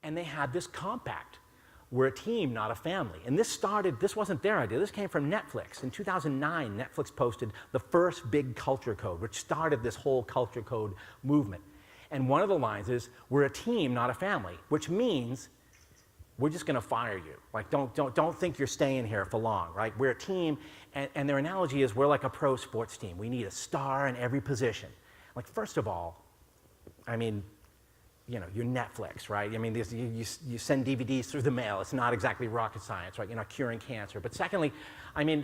And they had this compact. We're a team, not a family. And this wasn't their idea. This came from Netflix. In 2009, Netflix posted the first big culture code, which started this whole culture code movement. And one of the lines is, we're a team, not a family, which means we're just going to fire you. Like, don't think you're staying here for long, right? We're a team, and their analogy is we're like a pro sports team. We need a star in every position. Like, first of all, I mean, you know, you're Netflix, right? I mean, you send DVDs through the mail. It's not exactly rocket science, right? You're not curing cancer. But secondly, I mean,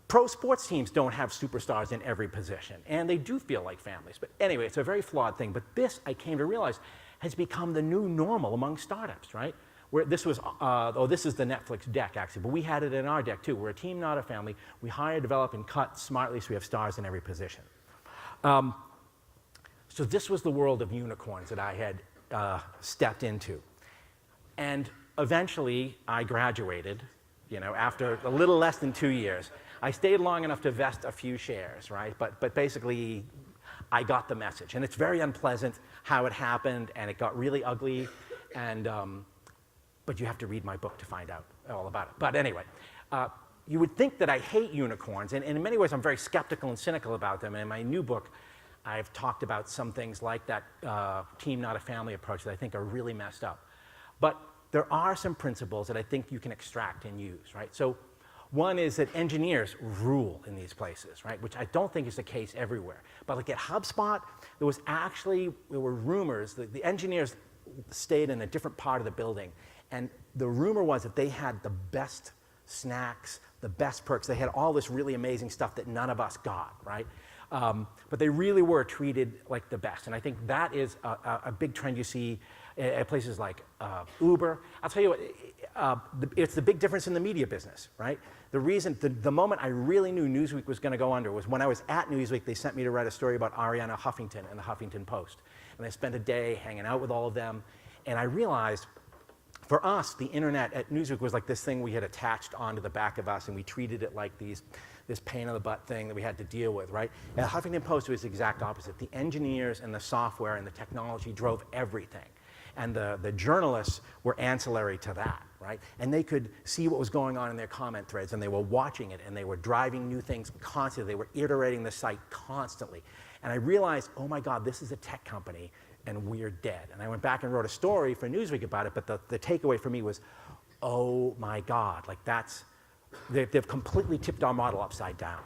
pro sports teams don't have superstars in every position, and they do feel like families. But anyway, it's a very flawed thing. But this, I came to realize, has become the new normal among startups, right? Where this was, this is the Netflix deck, actually, but we had it in our deck, too. We're a team, not a family. We hire, develop, and cut smartly so we have stars in every position. So this was the world of unicorns that I had stepped into. And eventually, I graduated, you know, after a little less than 2 years. I stayed long enough to vest a few shares, right? But basically, I got the message. And it's very unpleasant how it happened, and it got really ugly. And, but you have to read my book to find out all about it. But anyway, you would think that I hate unicorns. And in many ways, I'm very skeptical and cynical about them. And in my new book, I've talked about some things like that team, not a family approach that I think are really messed up. But there are some principles that I think you can extract and use, right? So one is that engineers rule in these places, right? Which I don't think is the case everywhere. But like at HubSpot, there were rumors that the engineers stayed in a different part of the building. And the rumor was that they had the best snacks, the best perks. They had all this really amazing stuff that none of us got, right? But they really were treated like the best. And I think that is a big trend you see at places like Uber. I'll tell you what, it's the big difference in the media business, right? The reason, the moment I really knew Newsweek was going to go under was when I was at Newsweek. They sent me to write a story about Arianna Huffington in the Huffington Post. And I spent a day hanging out with all of them. And I realized, for us, the internet at Newsweek was like this thing we had attached onto the back of us, and we treated it like this pain in the butt thing that we had to deal with, right? At Huffington Post, it was the exact opposite. The engineers and the software and the technology drove everything. And the journalists were ancillary to that, right? And they could see what was going on in their comment threads, and they were watching it, and they were driving new things constantly. They were iterating the site constantly. And I realized, oh my God, this is a tech company, and we're dead. And I went back and wrote a story for Newsweek about it, but the takeaway for me was, oh my God, like they've completely tipped our model upside down.